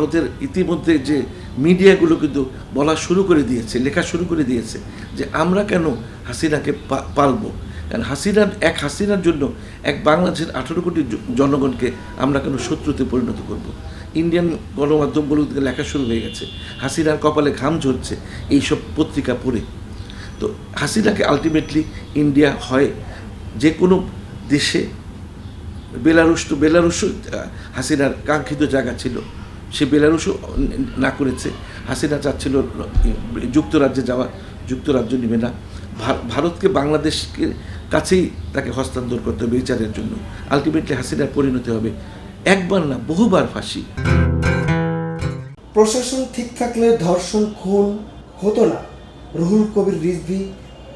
ভারতের ইতিমধ্যে যে মিডিয়াগুলো কিন্তু বলা শুরু করে দিয়েছে, লেখা শুরু করে দিয়েছে যে আমরা কেন হাসিনাকে পালবো, কারণ হাসিনার জন্য এক বাংলাদেশের 18 কোটি জনগণকে আমরা কেন শত্রুতে পরিণত করব। ইন্ডিয়ান গণমাধ্যমগুলো থেকে লেখা শুরু হয়ে গেছে, হাসিনার কপালে ঘাম ঝরছে এইসব পত্রিকা পড়ে। তো হাসিনাকে আলটিমেটলি ইন্ডিয়া হয় যে কোনো দেশে, বেলারুশও হাসিনার কাঙ্ক্ষিত জায়গা ছিল, সে বেলারুশও না করেছে। হাসিনা চাচ্ছিল যুক্তরাজ্যে যাওয়া, যুক্তরাজ্য নেবে না। ভারতকে বাংলাদেশকে কাছেই তাকে হস্তান্তর করতে হবে বিচারের জন্য। আলটিমেটলি হাসিনার পরিণতি হবে একবার না বহুবার ফাঁসি। প্রশাসন ঠিক থাকলে ধর্ষণ খুন হতো না, রুহুল কবির রিজভী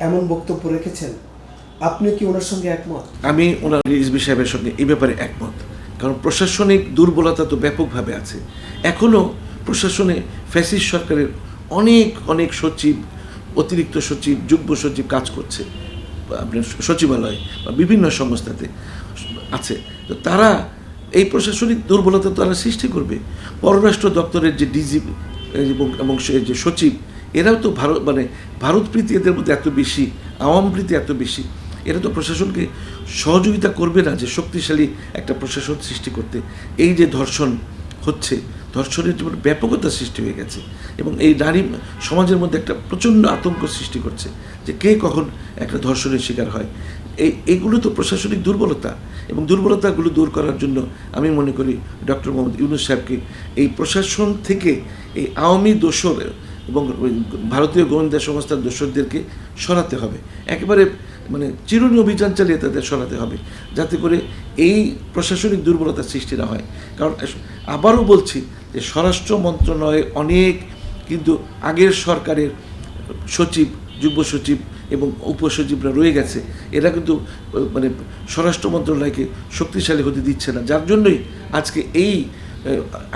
এমন বক্তব্য রেখেছেন। আপনি কি ওনার সঙ্গে একমত? আমি ওনার রিজভী সাহেবের সঙ্গে এই ব্যাপারে একমত, কারণ প্রশাসনিক দুর্বলতা তো ব্যাপকভাবে আছে। এখনও প্রশাসনে ফ্যাসিস্ট সরকারের অনেক সচিব, অতিরিক্ত সচিব, যুগ্ম সচিব কাজ করছে আপনার সচিবালয়ে বা বিভিন্ন সংস্থাতে আছে। তো তারা এই প্রশাসনিক দুর্বলতা তারা সৃষ্টি করবে। পররাষ্ট্র দপ্তরের যে ডিজি এবং যে সচিব, এরাও তো ভারত প্রীতি এদের মধ্যে এত বেশি, আওয়ামী প্রীতি এত বেশি, এরা তো প্রশাসনকে সহযোগিতা করবে না যে শক্তিশালী একটা প্রশাসন সৃষ্টি করতে। এই যে ধর্ষণ হচ্ছে, ধর্ষণের যে ব্যাপকতা সৃষ্টি হয়ে গেছে এবং এই নারী সমাজের মধ্যে একটা প্রচণ্ড আতঙ্ক সৃষ্টি করছে যে কে কখন একটা ধর্ষণের শিকার হয়। এইগুলো তো প্রশাসনিক দুর্বলতা, এবং দুর্বলতাগুলো দূর করার জন্য আমি মনে করি ডক্টর মোহাম্মদ ইউনূস সাহেবকে এই প্রশাসন থেকে এই আওয়ামী দোসর এবং ভারতীয় গোয়েন্দা সংস্থার দোসরদেরকে সরাতে হবে, একেবারে চিরুনি অভিযান চালিয়ে তাদের সরাতে হবে, যাতে করে এই প্রশাসনিক দুর্বলতা সৃষ্টি না হয়। কারণ আবারও বলছি যে স্বরাষ্ট্র মন্ত্রণালয়ে অনেক কিন্তু আগের সরকারের সচিব, যুগ্ম সচিব এবং উপসচিবরা রয়ে গেছে, এরা কিন্তু স্বরাষ্ট্র মন্ত্রণালয়কে শক্তিশালী হতে দিচ্ছে না, যার জন্যই আজকে এই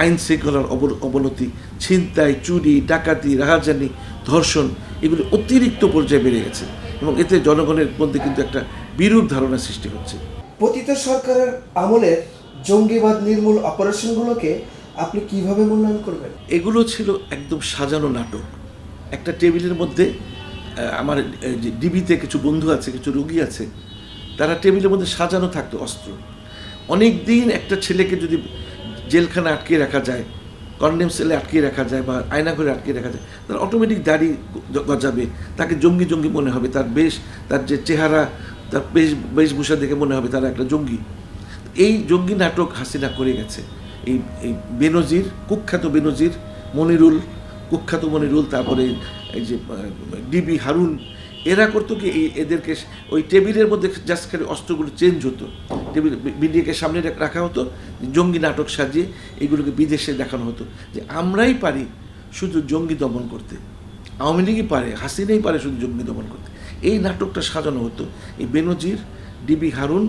আইন শৃঙ্খলার অবনতি, ছিনতাই, চুরি, ডাকাতি, রাহাজানি, ধর্ষণ এগুলি অতিরিক্ত পর্যায়ে বেড়ে গেছে এবং এতে জনগণের মধ্যে কিন্তু একটা বিরূপ ধারণা সৃষ্টি হচ্ছে। পতিত সরকারের আমলের জঙ্গিবাদ নির্মূল অপারেশনগুলোকে আপনি কিভাবে মূল্যায়ন করবেন? এগুলো ছিল একদম সাজানো নাটক। একটা টেবিলের মধ্যে আমার ডিবিতে কিছু বন্ধু আছে, কিছু রোগী আছে, তারা টেবিলের মধ্যে সাজানো থাকতো অস্ত্র। অনেক দিন একটা ছেলেকে যদি জেলখানা আটকে রাখা যায়, কন্ডেম সেলে আটকে রাখা যায় বা আয়নাঘরে আটকে রাখা যায়, তার অটোমেটিক দাড়ি গজাবে, তাকে জঙ্গি মনে হবে, তার যে চেহারা, তার বেশভূষা দেখে মনে হবে তারা একটা জঙ্গি। এই জঙ্গি নাটক হাসিনা করে গেছে। এই বেনজির, কুখ্যাত বেনজির, কুখ্যাত মনিরুল, তারপরে এই যে ডিবি হারুন, এরা করতো কি এদেরকে ওই টেবিলের মধ্যে জাস্ট খালি অস্ত্রগুলো চেঞ্জ হতো, টেবিল মিডিয়াকে সামনে রাখা হতো, জঙ্গি নাটক সাজিয়ে এগুলোকে বিদেশে দেখানো হতো যে আমরাই পারি শুধু জঙ্গি দমন করতে, আওয়ামী লীগই পারে, হাসিনাই পারে শুধু জঙ্গি দমন করতে। এই নাটকটা সাজানো হতো। এই বেনজির, ডিবি হারুন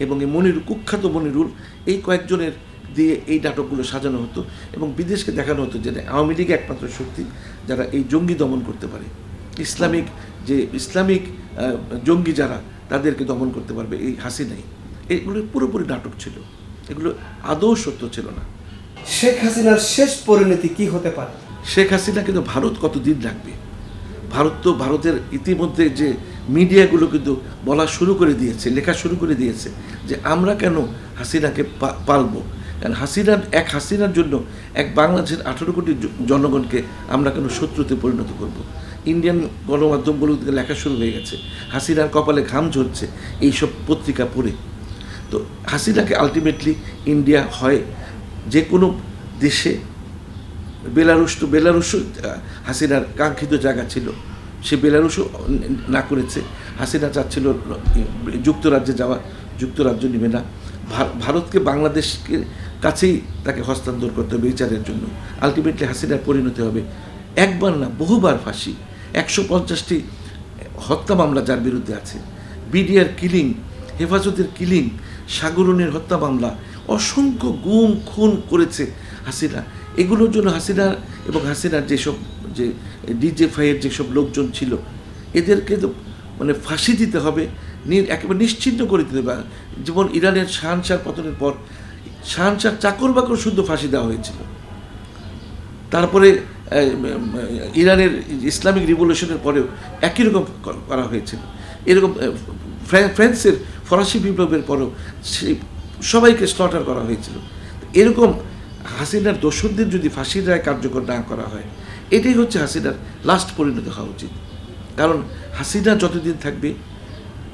এবং এই কুখ্যাত মনিরুল, এই কয়েকজনের দিয়ে এই নাটকগুলো সাজানো হতো এবং বিদেশকে দেখানো হতো যে আওয়ামী লীগ একমাত্র শক্তি যারা এই জঙ্গি দমন করতে পারে, ইসলামিক জঙ্গি যারা তাদেরকে দমন করতে পারবে এই হাসিনাই। এগুলো পুরোপুরি নাটক ছিল, এগুলো আদৌ সত্য ছিল না। শেখ হাসিনার শেষ পরিণতি কি হতে পারে? শেখ হাসিনা কিন্তু ভারত কতদিন লাগবে? ভারতের ইতিমধ্যে যে মিডিয়াগুলো কিন্তু বলা শুরু করে দিয়েছে, লেখা শুরু করে দিয়েছে যে আমরা কেন হাসিনাকে পালবো, কারণ হাসিনার জন্য এক বাংলাদেশের 18 কোটি জনগণকে আমরা কেন শত্রুতে পরিণত করব। ইন্ডিয়ান গণমাধ্যমগুলো থেকে লেখা শুরু হয়ে গেছে, হাসিনার কপালে ঘাম ঝরছে এইসব পত্রিকা পড়ে। তো হাসিনাকে আলটিমেটলি ইন্ডিয়া হয় যে কোনো দেশে, বেলারুশও হাসিনার কাঙ্ক্ষিত জায়গা ছিল, সে বেলারুশও না করেছে। হাসিনা চাচ্ছিল যুক্তরাজ্যে যাওয়া, যুক্তরাজ্য নেবে না। ভারতকে বাংলাদেশকে কাছেই তাকে হস্তান্তর করতে হবে বিচারের জন্য। আলটিমেটলি হাসিনার পরিণতি হবে একবার না বহুবার ফাঁসি। 150টি হত্যা মামলা যার বিরুদ্ধে আছে, বিডিআর কিলিং, হেফাজতের কিলিং, সাগরনের হত্যা মামলা, অসংখ্য গুম খুন করেছে হাসিনা। এগুলোর জন্য হাসিনা এবং হাসিনার যে ডিজেফাইয়ের যেসব লোকজন ছিল, এদেরকে তো ফাঁসি দিতে হবে, একেবারে নিশ্চিহ্ন করে দিতে হবে। যেমন ইরানের শাহজাহান পতনের পর শাহজাহান চাকর বাকর শুদ্ধ ফাঁসি দেওয়া হয়েছিল, তারপরে ইরানের ইসলামিক রিভলিউশনের পরেও একই রকম করা হয়েছিল। এরকম ফ্রান্সের ফরাসি বিপ্লবের পরেও সেই সবাইকে স্লটার করা হয়েছিল। এরকম হাসিনার দোসরদের যদি ফাঁসির রায় কার্যকর না করা হয়, এটাই হচ্ছে হাসিনার লাস্ট পরিণত হওয়া উচিত। কারণ হাসিনা যতদিন থাকবে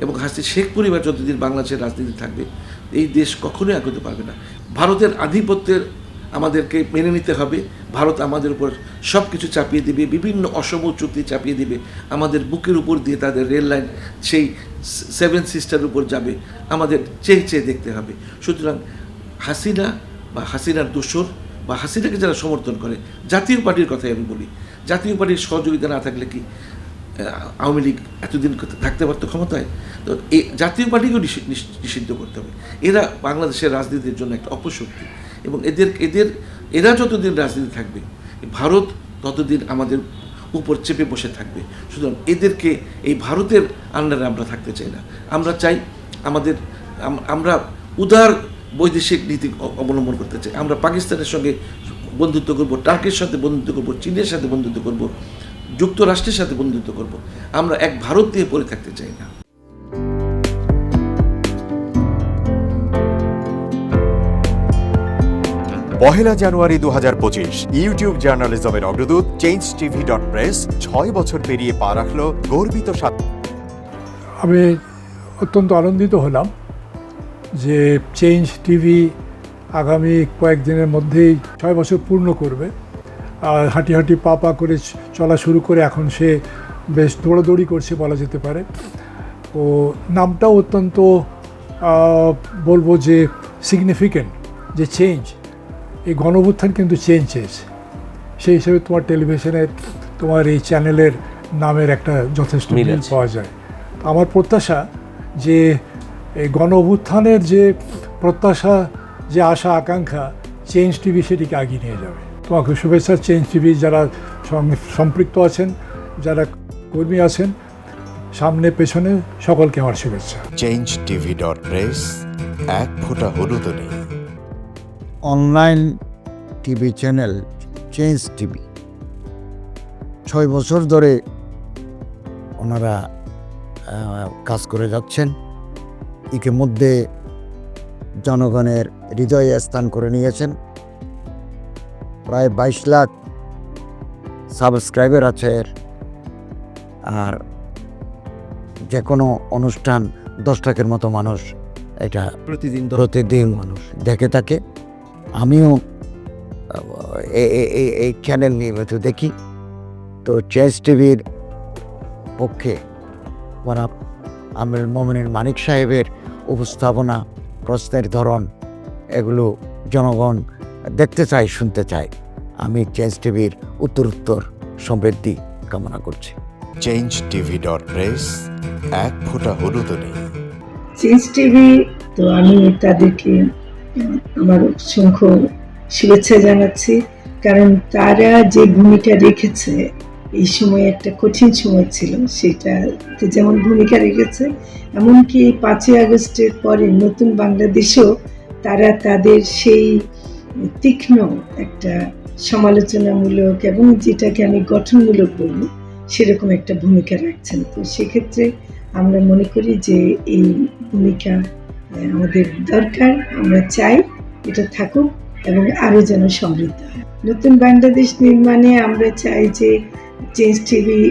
এবং শেখ পরিবার যতদিন বাংলাদেশের রাজনীতি থাকবে, এই দেশ কখনোই আগাতে পারবে না। ভারতের আধিপত্যের আমাদেরকে মেনে নিতে হবে। ভারত আমাদের উপর সব কিছু চাপিয়ে দেবে, বিভিন্ন অসম চুক্তি চাপিয়ে দেবে, আমাদের বুকের উপর দিয়ে তাদের রেল লাইন সেই 7 সিস্টারের উপর যাবে, আমাদের চেয়ে চেয়ে দেখতে হবে। সুতরাং হাসিনা বা হাসিনার দোসর বা হাসিনাকে যারা সমর্থন করে, জাতীয় পার্টির কথাই আমি বলি, জাতীয় পার্টির সহযোগিতা না থাকলে কি আওয়ামী লীগ এতদিন থাকতে পারতো ক্ষমতায়? তো এই জাতীয় পার্টিকেও নিষিদ্ধ করতে হবে। এরা বাংলাদেশের রাজনীতির জন্য একটা অপশক্তি, এবং এরা যতদিন রাজনীতি থাকবে, ভারত ততদিন আমাদের উপর চেপে বসে থাকবে। সুতরাং এদেরকে, এই ভারতের আন্ডারে আমরা থাকতে চাই না। আমরা চাই আমরা উদার বৈদেশিক নীতি অবলম্বন করতে চাই। আমরা পাকিস্তানের সঙ্গে বন্ধুত্ব করব, টার্কির সাথে বন্ধুত্ব করব, চীনের সাথে বন্ধুত্ব করব, যুক্তরাষ্ট্রের সাথে বন্ধুত্ব করব। আমরা এক ভারত দিয়ে পড়ে থাকতে চাই না। পহেলা জানুয়ারি 2025 ইউটিউব জার্নালিজমের অগ্রদূত changetv.press 6 বছর পেরিয়ে পা রাখল গর্বিত আমি অত্যন্ত আনন্দিত হলাম যে চেঞ্জ টিভি আগামী কয়েকদিনের মধ্যেই 6 বছর পূর্ণ করবে। আর হাঁটি হাঁটি পা পা করে চলা শুরু করে এখন সে বেশ দৌড়াদৌড়ি করছে বলা যেতে পারে। ও নামটাও অত্যন্ত বলবো যে সিগনিফিকেন্ট, যে চেঞ্জ, এই গণঅভ্যুত্থান কিন্তু চেঞ্জ চেয়েছে। সেই হিসেবে তোমার টেলিভিশনের, তোমার এই চ্যানেলের নামের একটা যথেষ্ট মিল পাওয়া যায়। আমার প্রত্যাশা যে এই গণঅভ্যুত্থানের যে প্রত্যাশা, যে আশা আকাঙ্ক্ষা, চেঞ্জ টিভি সেটিকে এগিয়ে নিয়ে যাবে। তোমাকে শুভেচ্ছা। চেঞ্জ টিভি যারা সম্পৃক্ত আছেন, যারা কর্মী আছেন, সামনে পেছনে সকলকে আমার শুভেচ্ছা। changetv.press এক ফোঁটা হলুদও নেই। Online TV channel change TV 6 বছর ধরে ওনারা কাজ করে যাচ্ছেন। ইতিমধ্যে জনগণের হৃদয়ে স্থান করে নিয়েছেন। প্রায় 22 লাখ সাবস্ক্রাইবার আছে। আর যে কোনো অনুষ্ঠান 10 লাখের মতো মানুষ এটা প্রতিদিন মানুষ দেখে থাকে। আমিও এই চ্যানেল নিয়মিত দেখি। তো চেঞ্জ টিভির পক্ষে আমির মোমিনুল মানিক সাহেবের উপস্থাপনা, প্রশ্নের ধরন, এগুলো জনগণ দেখতে চায়, শুনতে চায়। আমি চেঞ্জ টিভির উত্তরোত্তর সমৃদ্ধি কামনা করছি। changetv.press এক ফোঁটা হলুদও নেই। চেঞ্জ টিভি, তো আমি তাদেরকে আমার অসংখ্য শুভেচ্ছা জানাচ্ছি, কারণ তারা যে ভূমিকা রেখেছে এই সময়, একটা কঠিন সময় ছিল, সেটাতে যেমন ভূমিকা রেখেছে, এমনকি 5ই আগস্টের পরে নতুন বাংলাদেশেও তারা তাদের সেই তীক্ষ্ণ একটা সমালোচনামূলক এবং যেটাকে আমি গঠনমূলক বলব, সেরকম একটা ভূমিকা রাখছেন। তো সেক্ষেত্রে আমরা মনে করি যে এই ভূমিকা আমাদের দরকার, আমরা চাই এটা থাকুক এবং আরও যেন সমৃদ্ধ হয়। নতুন বাংলাদেশ নির্মাণে আমরা চাই যে চেঞ্জ টিভি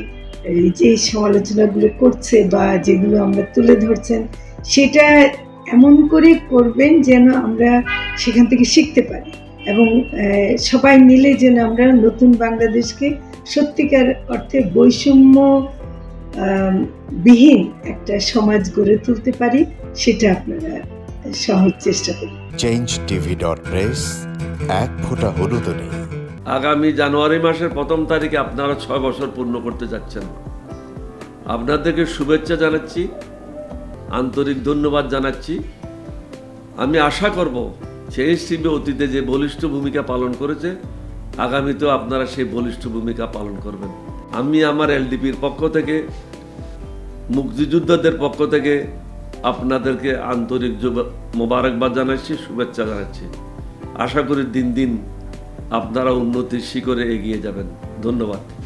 যে সমালোচনাগুলো করছে বা যেগুলো আমরা তুলে ধরছেন, সেটা এমন করে করবেন যেন আমরা সেখান থেকে শিখতে পারি এবং সবাই মিলে যেন আমরা নতুন বাংলাদেশকে সত্যিকার অর্থে বৈষম্য বিহীন একটা সমাজ গড়ে তুলতে পারি, সেটা আপনারা সহজ চেষ্টা করুন। changetv.press এক ফোঁটা হলুদও নেই। আগামী জানুয়ারি মাসের 1ম তারিখে আপনারা 6 বছর পূর্ণ করতে যাচ্ছেন। আপনাদেরকে শুভেচ্ছা জানাচ্ছি, আন্তরিক ধন্যবাদ জানাচ্ছি। আমি আশা করব চেঞ্জ টিভি অতীতে যে বলিষ্ঠ ভূমিকা পালন করেছে, আগামীতেও আপনারা সেই বলিষ্ঠ ভূমিকা পালন করবেন। আমি আমার এলডিপির পক্ষ থেকে, মুক্তিযোদ্ধাদের পক্ষ থেকে আপনাদেরকে আন্তরিক মোবারকবাদ জানাচ্ছি, শুভেচ্ছা জানাচ্ছি। আশা করি দিন দিন আপনারা উন্নতির শিখরে এগিয়ে যাবেন। ধন্যবাদ।